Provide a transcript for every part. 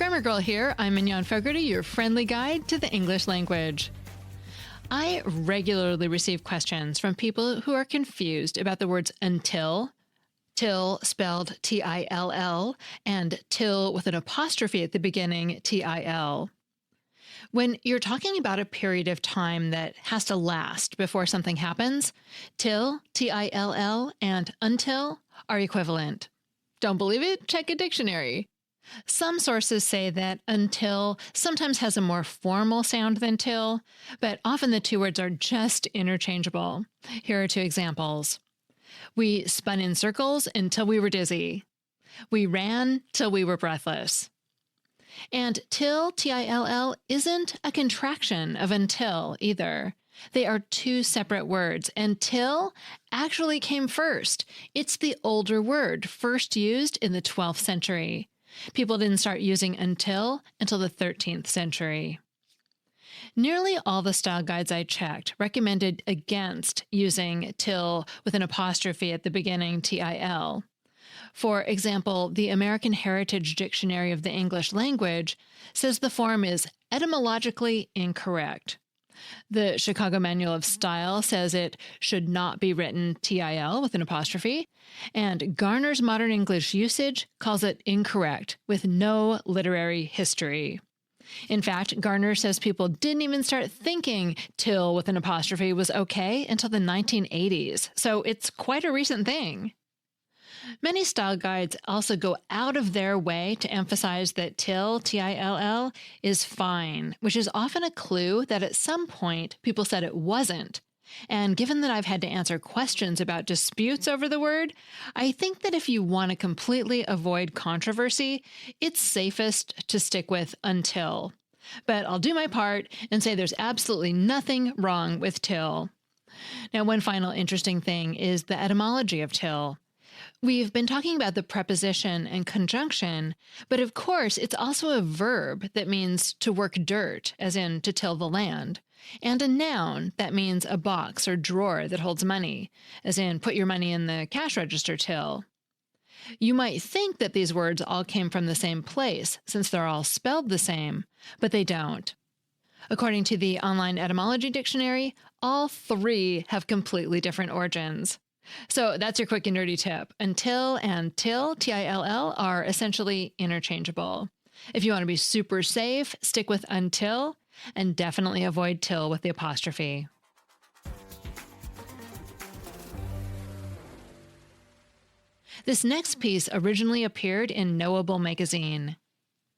Grammar Girl here. I'm Mignon Fogarty, your friendly guide to the English language. I regularly receive questions from people who are confused about the words until, till spelled T-I-L-L, and till with an apostrophe at the beginning, T-I-L. When you're talking about a period of time that has to last before something happens, till, T-I-L-L, and until are equivalent. Don't believe it? Check a dictionary. Some sources say that until sometimes has a more formal sound than till, but often the two words are just interchangeable. Here are two examples. We spun in circles until we were dizzy. We ran till we were breathless. And till, T-I-L-L, isn't a contraction of until either. They are two separate words, and till actually came first. It's the older word, first used in the 12th century. People didn't start using until the 13th century. Nearly all the style guides I checked recommended against using till with an apostrophe at the beginning, T-I-L. For example, the American Heritage Dictionary of the English Language says the form is etymologically incorrect. The Chicago Manual of Style says it should not be written T-I-L with an apostrophe, and Garner's Modern English Usage calls it incorrect with no literary history. In fact, Garner says people didn't even start thinking till with an apostrophe was okay until the 1980s, so it's quite a recent thing. Many style guides also go out of their way to emphasize that till, T-I-L-L, is fine, which is often a clue that at some point people said it wasn't. And given that I've had to answer questions about disputes over the word, I think that if you want to completely avoid controversy, it's safest to stick with until. But I'll do my part and say there's absolutely nothing wrong with till. Now, one final interesting thing is the etymology of till. We've been talking about the preposition and conjunction, but of course it's also a verb that means to work dirt, as in to till the land, and a noun that means a box or drawer that holds money, as in put your money in the cash register till. You might think that these words all came from the same place, since they're all spelled the same, but they don't. According to the Online Etymology Dictionary, all three have completely different origins. So that's your quick and dirty tip. Until and till, T-I-L-L, are essentially interchangeable. If you want to be super safe, stick with until, and definitely avoid till with the apostrophe. This next piece originally appeared in Knowable magazine.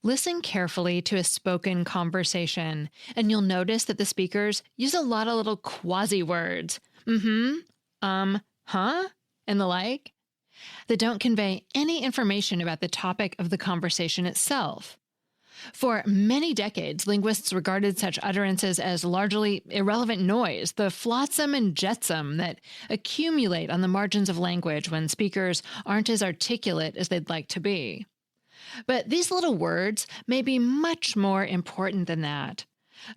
Listen carefully to a spoken conversation, and you'll notice that the speakers use a lot of little quasi-words. Huh? And the like, that don't convey any information about the topic of the conversation itself. For many decades, linguists regarded such utterances as largely irrelevant noise, the flotsam and jetsam that accumulate on the margins of language when speakers aren't as articulate as they'd like to be. But these little words may be much more important than that.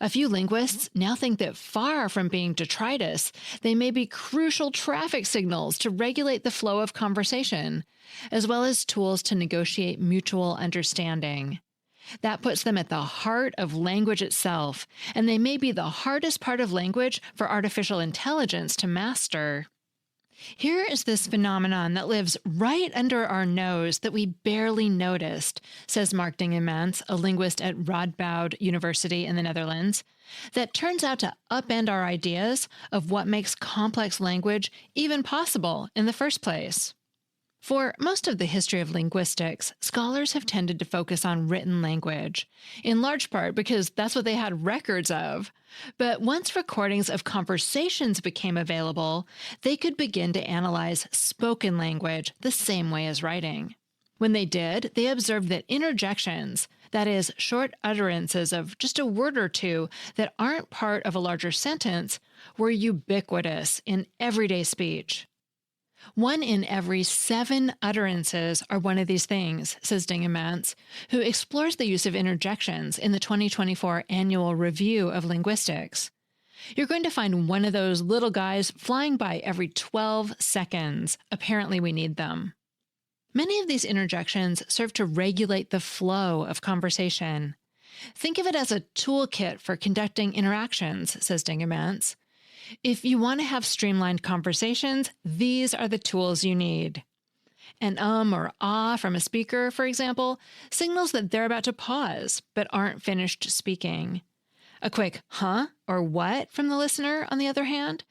A few linguists now think that far from being detritus, they may be crucial traffic signals to regulate the flow of conversation, as well as tools to negotiate mutual understanding. That puts them at the heart of language itself, and they may be the hardest part of language for artificial intelligence to master. Here is this phenomenon that lives right under our nose that we barely noticed, says Mark Dingemans, a linguist at Radboud University in the Netherlands, that turns out to upend our ideas of what makes complex language even possible in the first place. For most of the history of linguistics, scholars have tended to focus on written language, in large part because that's what they had records of. But once recordings of conversations became available, they could begin to analyze spoken language the same way as writing. When they did, they observed that interjections, that is, short utterances of just a word or two that aren't part of a larger sentence, were ubiquitous in everyday speech. 1 in every 7 utterances are one of these things, says Dingemans, who explores the use of interjections in the 2024 Annual Review of Linguistics. You're going to find one of those little guys flying by every 12 seconds. Apparently we need them. Many of these interjections serve to regulate the flow of conversation. Think of it as a toolkit for conducting interactions, says Dingemans. If you want to have streamlined conversations, these are the tools you need. An or ah from a speaker, for example, signals that they're about to pause but aren't finished speaking. A quick huh or what from the listener, on the other hand,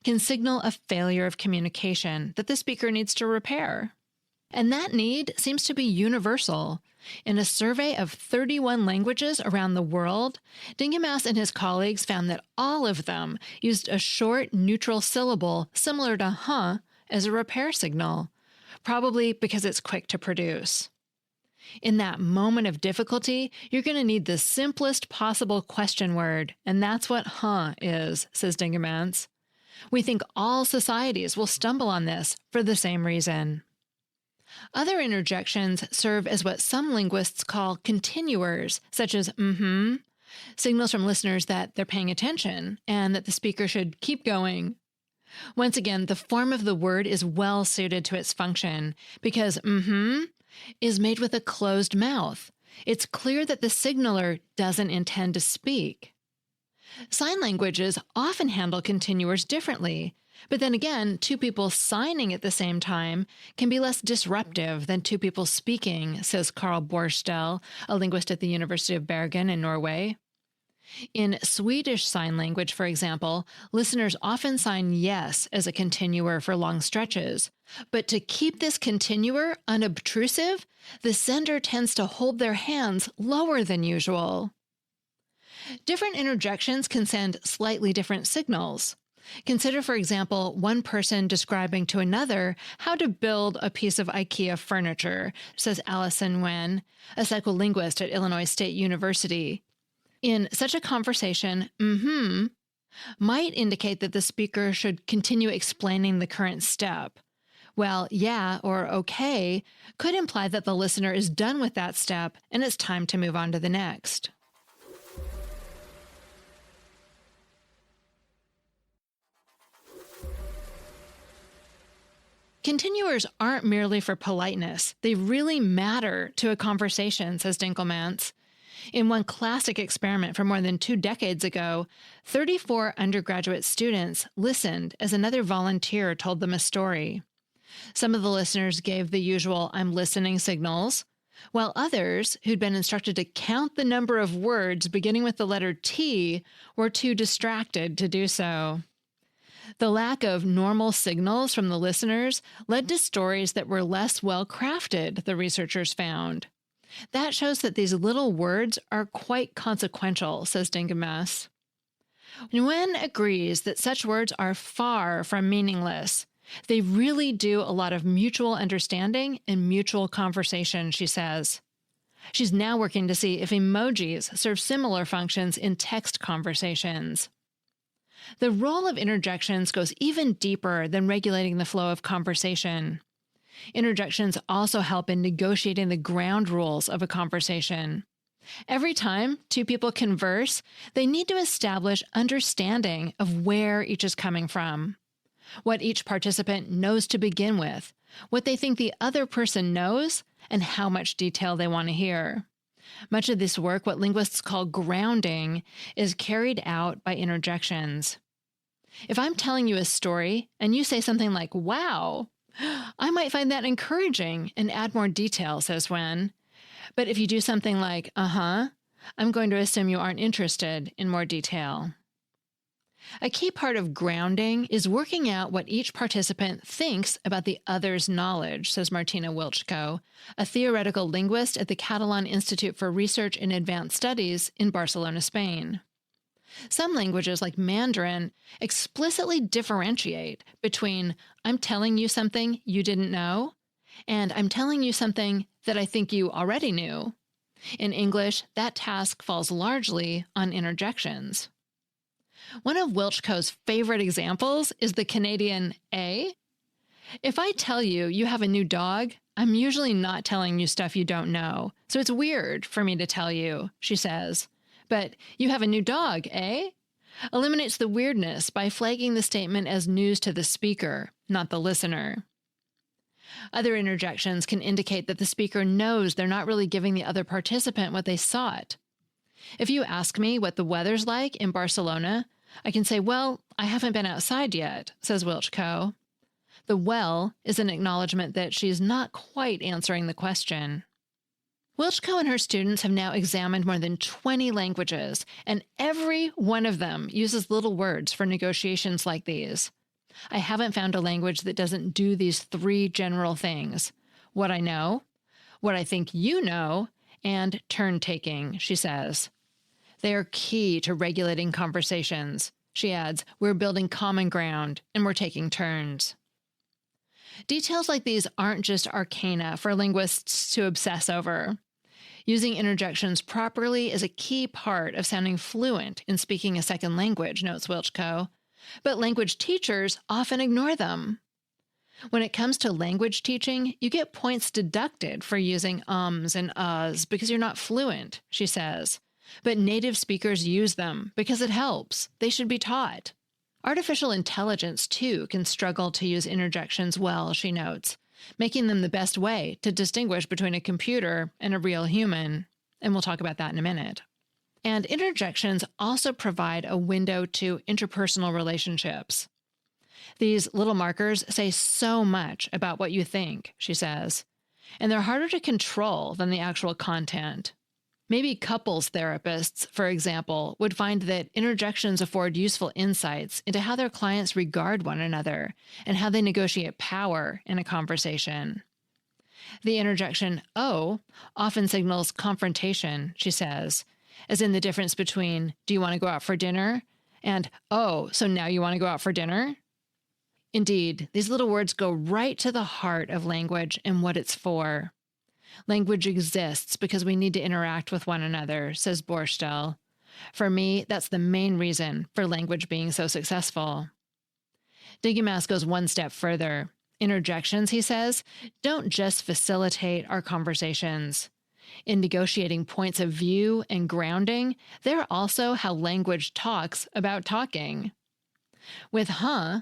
can signal a failure of communication that the speaker needs to repair. And that need seems to be universal. In a survey of 31 languages around the world, Dingemans and his colleagues found that all of them used a short, neutral syllable similar to huh as a repair signal, probably because it's quick to produce. In that moment of difficulty, you're going to need the simplest possible question word, and that's what huh is, says Dingemans. We think all societies will stumble on this for the same reason. Other interjections serve as what some linguists call continuers, such as signals from listeners that they're paying attention and that the speaker should keep going. Once again, the form of the word is well suited to its function because is made with a closed mouth. It's clear that the signaler doesn't intend to speak. Sign languages often handle continuers differently, but then again, two people signing at the same time can be less disruptive than two people speaking, says Carl Borstel, a linguist at the University of Bergen in Norway. In Swedish Sign Language, for example, listeners often sign yes as a continuer for long stretches. But to keep this continuer unobtrusive, the sender tends to hold their hands lower than usual. Different interjections can send slightly different signals. Consider, for example, one person describing to another how to build a piece of IKEA furniture, says Alison Nguyen, a psycholinguist at Illinois State University. In such a conversation, might indicate that the speaker should continue explaining the current step, while yeah or okay could imply that the listener is done with that step and it's time to move on to the next. Continuers aren't merely for politeness. They really matter to a conversation, says Dinkelmans. In one classic experiment from more than 2 decades ago, 34 undergraduate students listened as another volunteer told them a story. Some of the listeners gave the usual "I'm listening" signals, while others, who'd been instructed to count the number of words beginning with the letter T, were too distracted to do so. The lack of normal signals from the listeners led to stories that were less well crafted, the researchers found. That shows that these little words are quite consequential, says Dingemans. Nguyen agrees that such words are far from meaningless. They really do a lot of mutual understanding and mutual conversation, she says. She's now working to see if emojis serve similar functions in text conversations. The role of interjections goes even deeper than regulating the flow of conversation. Interjections also help in negotiating the ground rules of a conversation. Every time two people converse, they need to establish understanding of where each is coming from, what each participant knows to begin with, what they think the other person knows, and how much detail they want to hear. Much of this work, what linguists call grounding, is carried out by interjections. If I'm telling you a story and you say something like, "Wow," I might find that encouraging and add more detail, says Nguyen. But if you do something like, I'm going to assume you aren't interested in more detail. A key part of grounding is working out what each participant thinks about the other's knowledge, says Martina Wilczko, a theoretical linguist at the Catalan Institute for Research in Advanced Studies in Barcelona, Spain. Some languages, like Mandarin, explicitly differentiate between "I'm telling you something you didn't know" and "I'm telling you something that I think you already knew." In English, that task falls largely on interjections. One of Wilczko's favorite examples is the Canadian "eh?" If I tell you you have a new dog, I'm usually not telling you stuff you don't know, so it's weird for me to tell you, she says. But "you have a new dog, eh?" eliminates the weirdness by flagging the statement as news to the speaker, not the listener. Other interjections can indicate that the speaker knows they're not really giving the other participant what they sought. If you ask me what the weather's like in Barcelona, I can say, well, I haven't been outside yet, says Wiltschko. The well is an acknowledgement that she's not quite answering the question. Wiltschko and her students have now examined more than 20 languages, and every one of them uses little words for negotiations like these. I haven't found a language that doesn't do these three general things: what I know, what I think you know, and turn-taking, she says. They are key to regulating conversations. She adds, we're building common ground, and we're taking turns. Details like these aren't just arcana for linguists to obsess over. Using interjections properly is a key part of sounding fluent in speaking a second language, notes Wiltschko, but language teachers often ignore them. When it comes to language teaching, you get points deducted for using ums and uhs because you're not fluent, she says. But native speakers use them because it helps. They should be taught. Artificial intelligence, too, can struggle to use interjections well, she notes, making them the best way to distinguish between a computer and a real human. And we'll talk about that in a minute. And interjections also provide a window to interpersonal relationships. These little markers say so much about what you think, she says, and they're harder to control than the actual content. Maybe couples therapists, for example, would find that interjections afford useful insights into how their clients regard one another and how they negotiate power in a conversation. The interjection, oh, often signals confrontation, she says, as in the difference between, do you want to go out for dinner? And, oh, so now you want to go out for dinner? Indeed, these little words go right to the heart of language and what it's for. Language exists because we need to interact with one another, says Borstel. For me, that's the main reason for language being so successful. Dingimas goes one step further. Interjections, he says, don't just facilitate our conversations. In negotiating points of view and grounding, they're also how language talks about talking. With huh,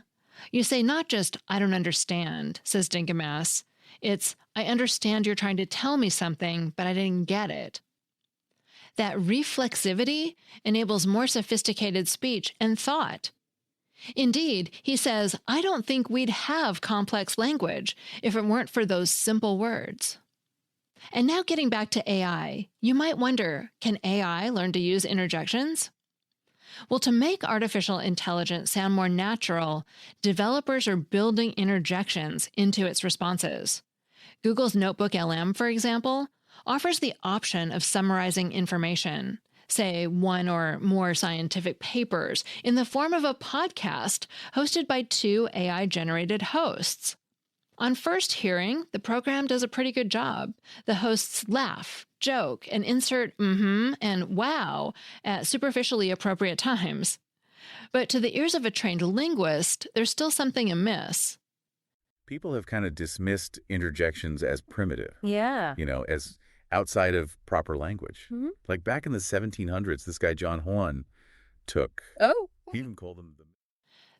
you say not just, I don't understand, says Dingimas. It's, I understand you're trying to tell me something, but I didn't get it. That reflexivity enables more sophisticated speech and thought. Indeed, he says, I don't think we'd have complex language if it weren't for those simple words. And now getting back to AI, you might wonder, can AI learn to use interjections? Well, to make artificial intelligence sound more natural, developers are building interjections into its responses. Google's Notebook LM, for example, offers the option of summarizing information, say one or more scientific papers, in the form of a podcast hosted by two AI-generated hosts. On first hearing, the program does a pretty good job. The hosts laugh, joke, and insert and wow at superficially appropriate times. But to the ears of a trained linguist, there's still something amiss. People have kind of dismissed interjections as primitive. Yeah. As outside of proper language. Mm-hmm. Like back in the 1700s, this guy John Juan took. Oh. He even called them the...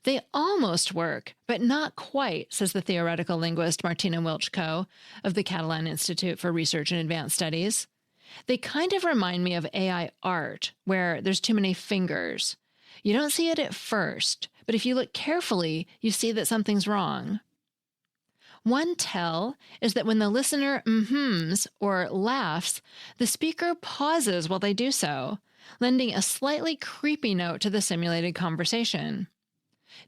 They almost work, but not quite, says the theoretical linguist Martina Wiltschko of the Catalan Institute for Research and Advanced Studies. They kind of remind me of AI art, where there's too many fingers. You don't see it at first, but if you look carefully, you see that something's wrong. One tell is that when the listener mhms or laughs, the speaker pauses while they do so, lending a slightly creepy note to the simulated conversation.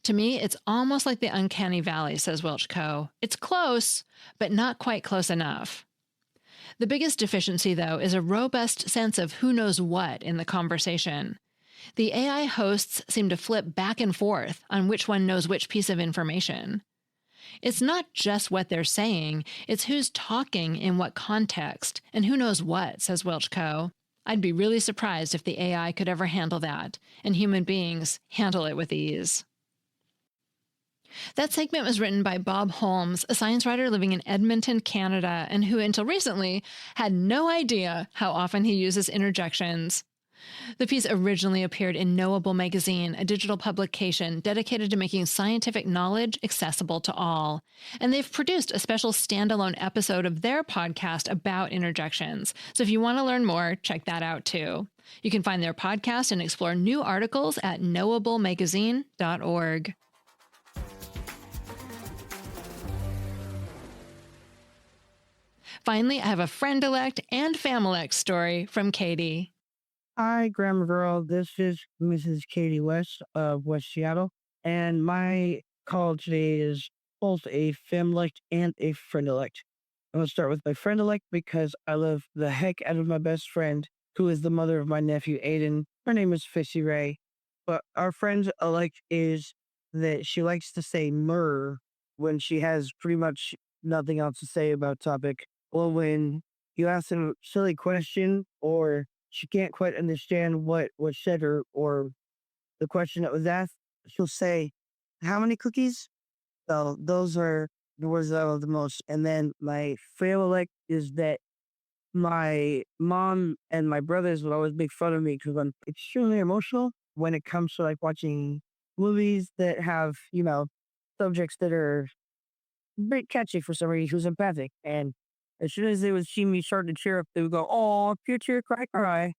To me, it's almost like the uncanny valley, says Wiltschko. It's close, but not quite close enough. The biggest deficiency, though, is a robust sense of who knows what in the conversation. The AI hosts seem to flip back and forth on which one knows which piece of information. It's not just what they're saying, it's who's talking in what context, and who knows what, says Wiltschko. I'd be really surprised if the AI could ever handle that, and human beings handle it with ease. That segment was written by Bob Holmes, a science writer living in Edmonton, Canada, and who until recently had no idea how often he uses interjections. The piece originally appeared in Knowable Magazine, a digital publication dedicated to making scientific knowledge accessible to all. And they've produced a special standalone episode of their podcast about interjections. So if you want to learn more, check that out too. You can find their podcast and explore new articles at knowablemagazine.org. Finally, I have a friend-elect and fam-elect story from Katie. Hi, Grammar Girl. This is Mrs. Katie West of West Seattle. And my call today is both a fam-elect and a friend-elect. I'm going to start with my friend-elect because I love the heck out of my best friend, who is the mother of my nephew, Aiden. Her name is Fissy Ray. But our friend-elect is that she likes to say "murr" when she has pretty much nothing else to say about topic. Well, when you ask a silly question or she can't quite understand what was said or the question that was asked, she'll say, "How many cookies?" So those are the words that I love the most. And then my favorite is that my mom and my brothers would always make fun of me because I'm extremely emotional when it comes to like watching movies that have, subjects that are very catchy for somebody who's empathic. And as soon as they would see me start to cheer up, they would go, "Oh, cheer, cheer, cry, cry."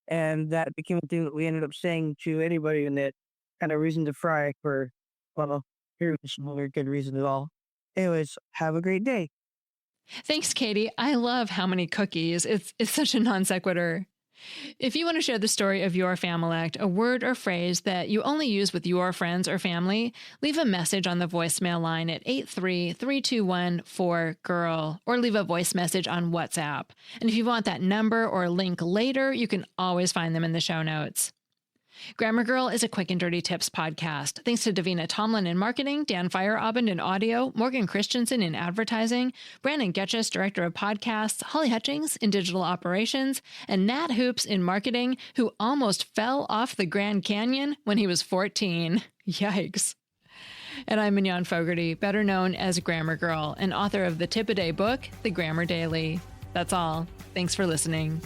And that became a thing that we ended up saying to anybody, and that kind of reason to fry for, well, here's no very good reason at all. Anyways, have a great day. Thanks, Katie. I love "how many cookies." It's such a non sequitur. If you want to share the story of your fam-elect, a word or phrase that you only use with your friends or family, leave a message on the voicemail line at 833-214-GIRL or leave a voice message on WhatsApp. And if you want that number or link later, you can always find them in the show notes. Grammar Girl is a quick and dirty tips podcast. Thanks to Davina Tomlin in marketing, Dan Feyerabend in audio, Morgan Christensen in advertising, Brandon Getchus, director of podcasts, Holly Hutchings in digital operations, and Nat Hoops in marketing, who almost fell off the Grand Canyon when he was 14. Yikes. And I'm Mignon Fogarty, better known as Grammar Girl, and author of the tip-a-day book, The Grammar Daily. That's all. Thanks for listening.